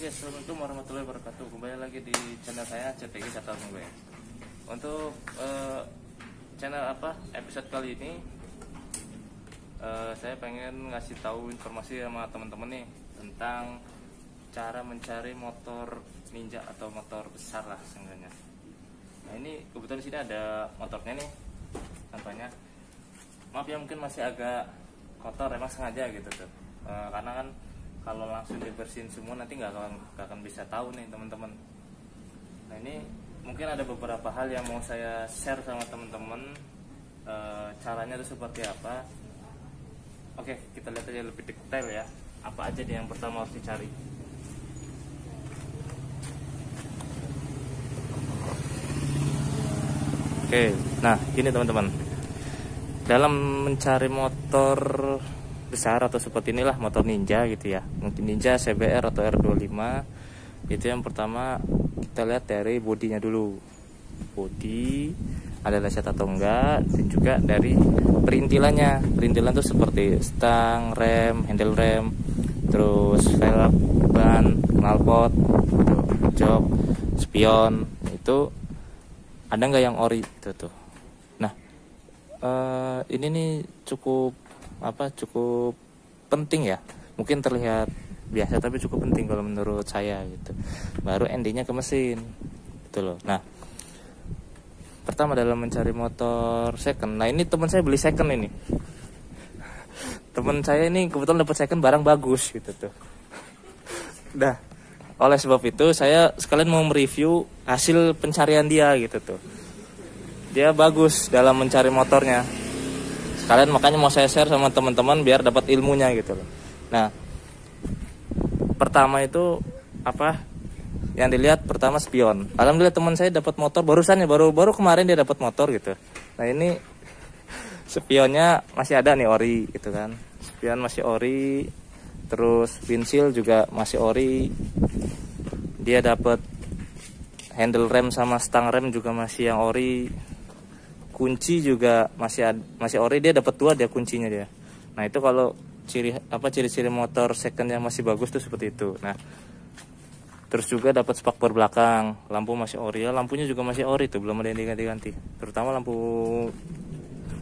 Oke, assalamualaikum warahmatullahi wabarakatuh. Kembali lagi di channel saya CTG Catal Minggu ya. Untuk channel episode kali ini saya pengen ngasih tahu informasi sama teman-teman nih tentang cara mencari motor ninja atau motor besar lah seenggaknya. Nah ini kebetulan di sini ada motornya nih, contohnya. Maaf ya mungkin masih agak kotor, emang sengaja gitu tuh. Karena kan kalau langsung dibersihin semua nanti nggak akan bisa tahu nih teman-teman. Nah ini mungkin ada beberapa hal yang mau saya share sama teman-teman, caranya itu seperti apa. Oke, kita lihat aja lebih detail ya, apa aja yang pertama harus dicari. Oke, nah gini teman-teman, dalam mencari motor besar atau seperti inilah motor ninja gitu ya, mungkin ninja CBR atau R25, itu yang pertama kita lihat dari bodinya dulu, bodi ada lecet atau enggak, dan juga dari perintilannya. Perintilan tuh seperti stang, rem, handle rem, terus velg, ban, knalpot, jok, spion, itu ada nggak yang ori itu tuh. Nah ini nih cukup penting ya, mungkin terlihat biasa tapi cukup penting kalau menurut saya gitu. Baru endingnya ke mesin gitu loh. Nah pertama dalam mencari motor second, nah ini teman saya beli second ini, teman saya ini kebetulan dapat second barang bagus gitu tuh. Dah oleh sebab itu saya sekalian mau mereview hasil pencarian dia gitu tuh. Dia bagus dalam mencari motornya. Kalian makanya mau saya share sama teman-teman biar dapat ilmunya gitu loh. Nah, pertama itu apa? Yang dilihat pertama spion. Alhamdulillah teman saya dapat motor barusan ya, baru kemarin dia dapat motor gitu. Nah, ini spionnya masih ada nih ori gitu kan. Spion masih ori. Terus windshield juga masih ori. Dia dapat handle rem sama stang rem juga masih yang ori. Kunci juga masih ori, dia dapat 2 dia kuncinya dia. Nah itu kalau ciri-ciri motor second yang masih bagus tuh seperti itu. Nah terus juga dapat spakbor belakang, lampu masih ori ya, lampunya juga masih ori tuh, belum ada yang diganti-ganti, terutama lampu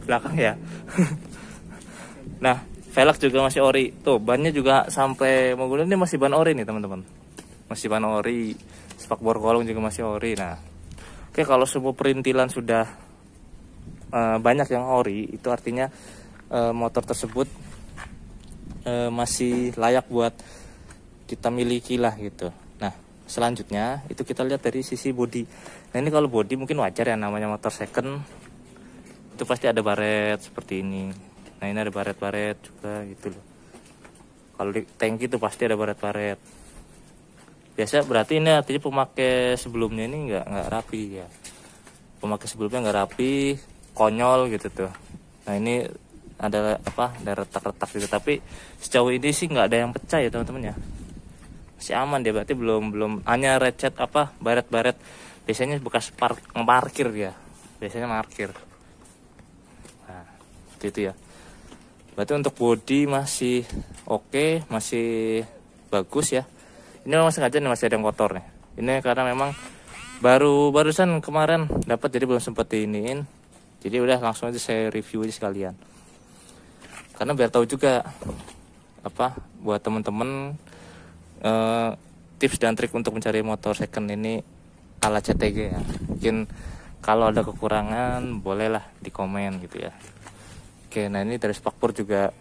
belakang ya. Nah velg juga masih ori tuh, bannya juga sampai mau ini masih ban ori nih teman-teman, masih ban ori, spakbor kolong juga masih ori. Nah oke, kalau semua perintilan sudah banyak yang ori, itu artinya motor tersebut masih layak buat kita miliki lah gitu. Nah selanjutnya itu kita lihat dari sisi bodi. Nah ini kalau bodi mungkin wajar ya, namanya motor second itu pasti ada baret seperti ini. Nah ini ada baret-baret juga gitu loh. Kalau di tangki itu pasti ada baret-baret. Biasa berarti ini artinya pemakai sebelumnya ini nggak rapi ya. Pemakai sebelumnya nggak rapi, konyol gitu tuh. Nah ini ada ada retak-retak gitu, tapi sejauh ini sih nggak ada yang pecah ya teman-teman ya, masih aman dia. Berarti belum hanya recet baret-baret, biasanya bekas parkir ya, biasanya parkir. Nah itu ya, berarti untuk bodi masih oke, masih bagus ya. Ini memang sengaja nih masih ada yang kotor nih, ini karena memang barusan kemarin dapat, jadi belum sempat diiniin. Jadi udah langsung aja saya review aja sekalian. Karena biar tahu juga buat temen-temen tips dan trik untuk mencari motor second ini ala CTG ya. Mungkin kalau ada kekurangan bolehlah di komen gitu ya. Oke, nah ini dari spakbor juga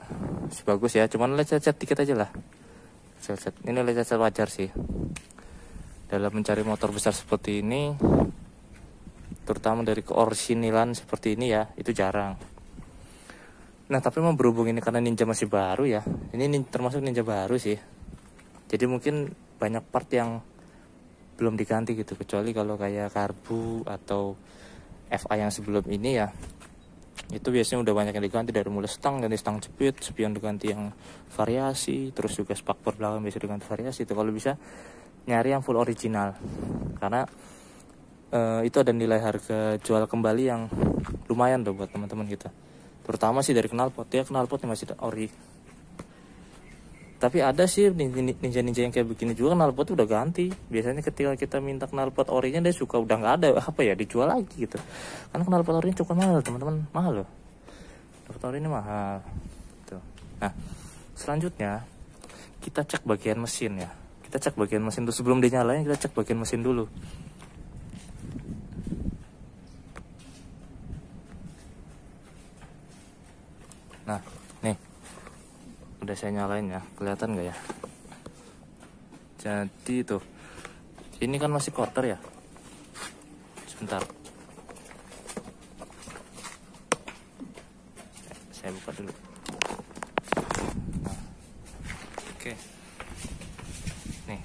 masih bagus ya. Cuman lecet-lecet dikit aja lah. Ini lecet-lecet wajar sih. Dalam mencari motor besar seperti ini, terutama dari keorisinilan seperti ini ya, itu jarang. Nah tapi mau berhubung ini karena ninja masih baru ya, ini termasuk ninja baru sih, jadi mungkin banyak part yang belum diganti gitu, kecuali kalau kayak karbu atau FA yang sebelum ini ya, itu biasanya udah banyak yang diganti, dari mulai stang, ganti stang jepit, spion diganti yang variasi, terus juga spakbor belakang bisa diganti variasi. Itu kalau bisa nyari yang full original, karena itu ada nilai harga jual kembali yang lumayan loh buat teman-teman kita, terutama sih dari knalpot ya, knalpotnya masih ori. Tapi ada sih ninja-ninja yang kayak begini juga, knalpot udah ganti. Biasanya ketika kita minta knalpot orinya dia suka udah nggak ada, apa ya, dijual lagi gitu. Karena knalpot orinya cukup mahal teman-teman, mahal loh. Knalpot ori ini mahal. Tuh. Nah, selanjutnya kita cek bagian mesin ya. Kita cek bagian mesin tuh sebelum dinyalain, kita cek bagian mesin dulu. Nah, nih udah saya nyalain ya, kelihatan nggak ya? Jadi tuh, ini kan masih kotor ya. Sebentar, saya buka dulu. Nah, oke, nih,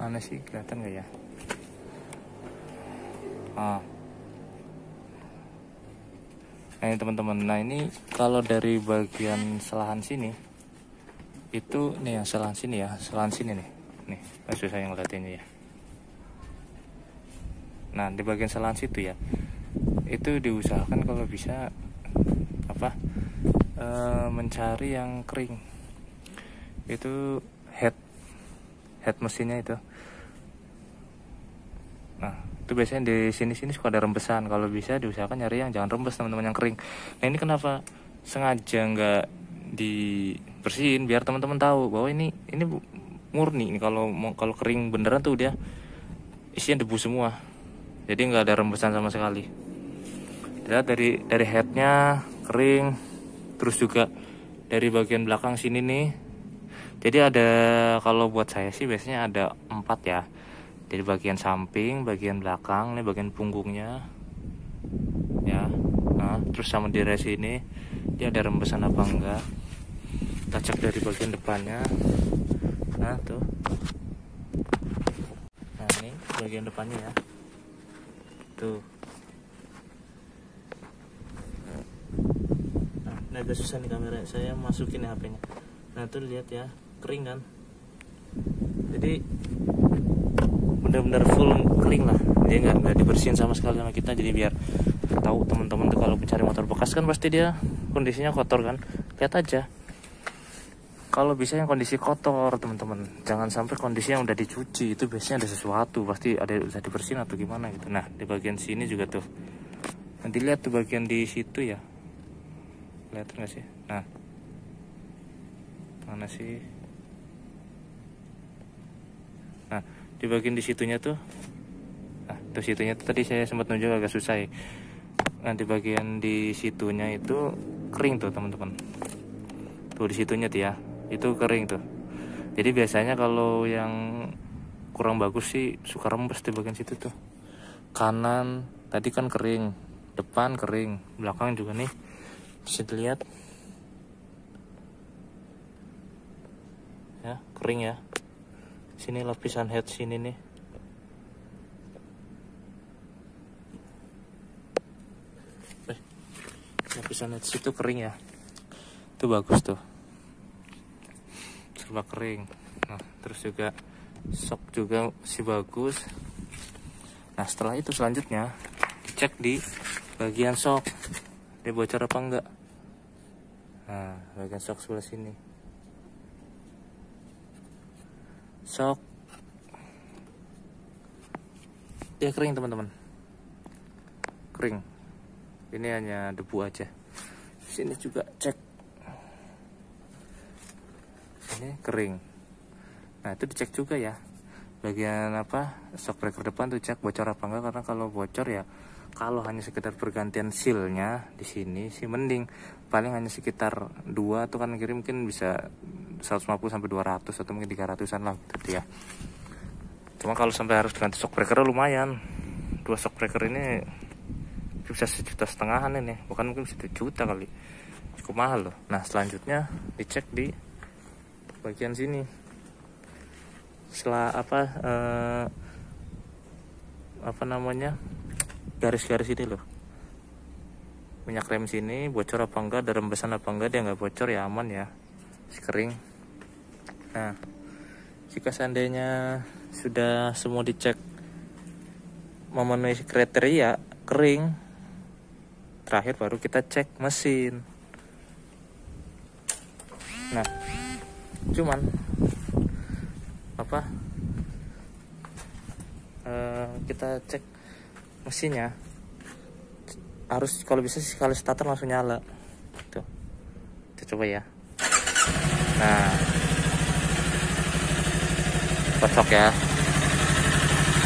mana sih, kelihatan nggak ya? Nah ini teman-teman, nah ini kalau dari bagian selahan sini itu nih, yang selahan sini ya, selahan sini nih maksud saya ngeliatinnya ya. Nah di bagian selahan situ ya, itu diusahakan kalau bisa mencari yang kering. Itu head mesinnya itu. Nah itu biasanya di sini suka ada rembesan. Kalau bisa diusahakan nyari yang jangan rembes teman-teman, yang kering. Nah ini kenapa sengaja nggak dibersihin, biar teman-teman tahu bahwa ini murni. Ini kalau kering beneran tuh dia isinya debu semua, jadi nggak ada rembesan sama sekali. Lihat dari headnya kering, terus juga dari bagian belakang sini nih. Jadi ada, kalau buat saya sih biasanya ada 4 ya. Dari bagian samping, bagian belakang, nih bagian punggungnya, ya. Nah, terus sama di resi ini, dia ada rembesan apa enggak? Kita cek dari bagian depannya. Nah tuh, nah ini bagian depannya ya. Tuh. Nah, ini agak susah nih kamera, saya masukin ya HP-nya. Nah tuh lihat ya, kering kan? Jadi benar-benar full kering lah, jadi nggak dibersihin sama sekali sama kita. Jadi biar tahu teman-teman tuh kalau mencari motor bekas kan pasti dia kondisinya kotor kan, lihat aja. Kalau bisa yang kondisi kotor teman-teman, jangan sampai kondisi yang udah dicuci, itu biasanya ada sesuatu, pasti ada usah dibersihin atau gimana gitu. Nah di bagian sini juga tuh, nanti lihat tuh bagian di situ ya, lihat nggak sih? Nah mana sih? Nah di bagian di situnya tuh, nah tuh situnya tuh tadi saya sempat nunjuk agak susah ya. Nah di bagian di situnya itu kering tuh teman-teman, tuh di situnya tuh ya, itu kering tuh. Jadi biasanya kalau yang kurang bagus sih suka rembes di bagian situ tuh. Kanan tadi kan kering, depan kering, belakang juga nih bisa dilihat ya, kering ya. Sini lapisan head sini nih, lapisan head situ kering ya, itu bagus tuh, serba kering. Nah terus juga shock juga masih bagus. Nah setelah itu selanjutnya dicek di bagian shock, dia bocor apa enggak. Nah bagian shock sebelah sini, shock dia kering teman-teman, kering. Ini hanya debu aja. Sini juga cek, ini kering. Nah itu dicek juga ya, bagian shock breaker depan tuh cek bocor apa enggak. Karena kalau bocor ya, kalau hanya sekitar pergantian sealnya di sini sih mending, paling hanya sekitar 2 tuh kan kiri, mungkin bisa 150 sampai 200 atau mungkin 300-an lah gitu ya. Cuma kalau sampai harus ganti shock breaker lumayan. 2 shock breaker ini bisa 1,5 jutaan ini, bukan mungkin 1 juta kali, cukup mahal loh. Nah selanjutnya dicek di bagian sini, setelah garis-garis ini loh, minyak rem sini bocor apa enggak, ada rembesan apa enggak. Dia nggak bocor ya aman ya, masih kering. Nah jika seandainya sudah semua dicek memenuhi kriteria kering, terakhir baru kita cek mesin. Nah, cuman apa, kita cek mesinnya harus, kalau bisa sih sekali starter langsung nyala tuh. Kita coba ya. Nah, cocok ya.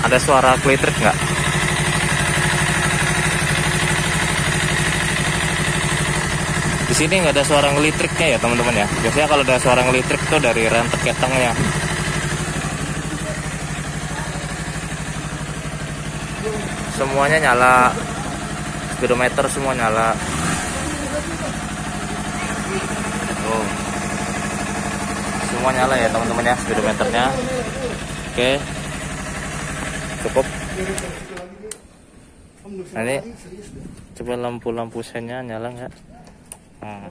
Ada suara klitrik nggak? Di sini nggak ada suara ngelitriknya ya teman-teman ya. Biasanya kalau ada suara ngelitrik tuh dari rentet ketengnya. Semuanya nyala, speedometer semua nyala. Oh, semua nyala ya teman-teman ya, speedometernya. Oke, cukup. Nah, ini coba lampu sennya nyala nggak? Nah,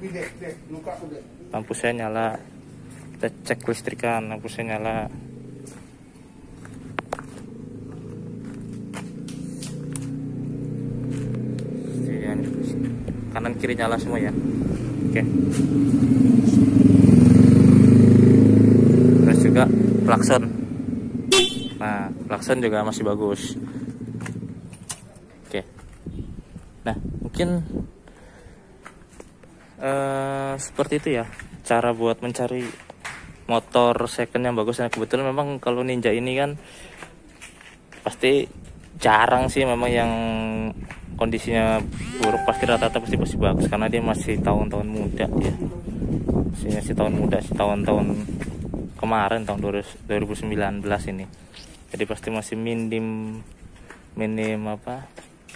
lampu sen nyala. Kita cek listrikan, lampu sen nyala. Kanan kiri nyala semua ya. Oke. Terus juga klakson. Nah, klakson juga masih bagus. Oke. Nah, mungkin seperti itu ya cara buat mencari motor second yang bagus. Nah, kebetulan memang kalau Ninja ini kan pasti jarang sih memang yang kondisinya buruk, pasti rata-rata pasti bagus karena dia masih tahun-tahun muda ya. Masih tahun muda, tahun-tahun kemarin tahun 2019 ini. Jadi pasti masih minim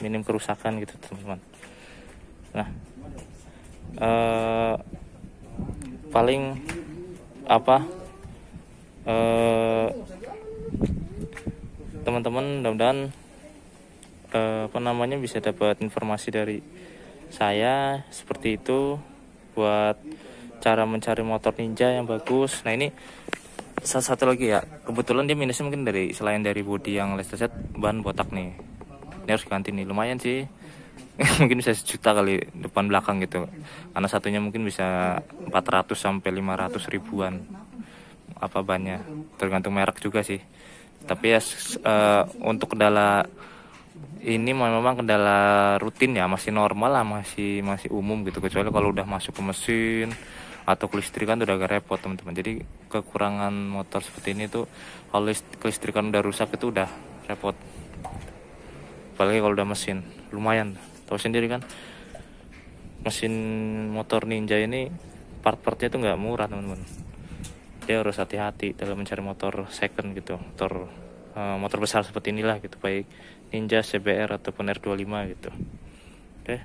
kerusakan gitu teman-teman. Nah, paling teman-teman mudah-mudahan bisa dapat informasi dari saya seperti itu buat cara mencari motor Ninja yang bagus. Nah, ini satu lagi ya, kebetulan dia minusnya mungkin selain dari bodi yang lesteset, ban botak nih. Ini harus ganti nih, lumayan sih. Mungkin bisa 1 juta kali depan belakang gitu, karena satunya mungkin bisa 400 sampai 500 ribuan bannya, tergantung merek juga sih. Tapi ya untuk kendala ini memang kendala rutin ya, masih normal lah, masih umum gitu, kecuali kalau udah masuk ke mesin atau kelistrikan udah agak repot teman-teman. Jadi kekurangan motor seperti ini tuh kalau kelistrikan udah rusak itu udah repot, apalagi kalau udah mesin. Lumayan, tahu sendiri kan, mesin motor Ninja ini part-partnya tuh nggak murah teman-teman. Dia harus hati-hati dalam mencari motor second gitu, motor besar seperti inilah gitu, baik Ninja, CBR ataupun R25 gitu. Oke,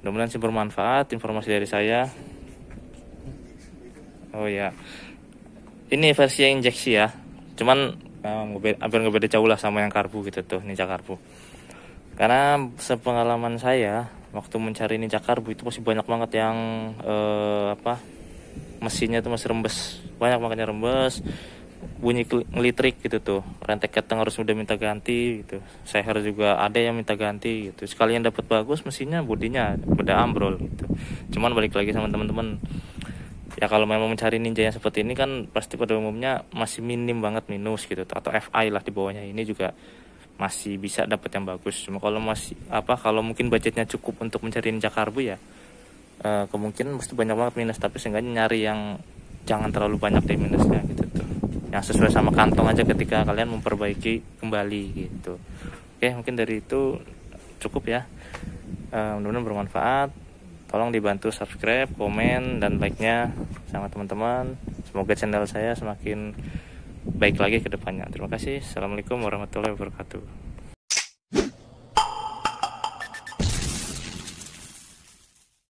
mudah-mudahan sih bermanfaat informasi dari saya. Oh ya, ini versi yang injeksi ya, cuman hampir nggak beda jauh lah sama yang karbu gitu tuh, Ninja karbu. Karena sepengalaman saya waktu mencari Ninja karbu itu masih banyak banget yang mesinnya tuh masih rembes, banyak makanya rembes, bunyi ngelitrik gitu tuh, rentek keteng harus udah minta ganti gitu, seher juga ada yang minta ganti gitu. Sekalian dapat bagus mesinnya, bodinya beda ambrol gitu. Cuman balik lagi sama teman-teman ya, kalau memang mencari Ninja yang seperti ini kan pasti pada umumnya masih minim banget minus gitu, atau FI lah di bawahnya ini juga masih bisa dapat yang bagus. Cuma kalau kalau mungkin budgetnya cukup untuk mencari Ninja karbu ya, kemungkinan pasti banyak banget minus, tapi seenggaknya nyari yang jangan terlalu banyak deh minusnya gitu tuh, yang sesuai sama kantong aja ketika kalian memperbaiki kembali gitu. Oke, mungkin dari itu cukup ya. Mudah-mudahan bermanfaat. Tolong dibantu subscribe, komen, dan like-nya sama teman-teman. Semoga channel saya semakin baik lagi ke depannya. Terima kasih. Assalamualaikum warahmatullahi wabarakatuh.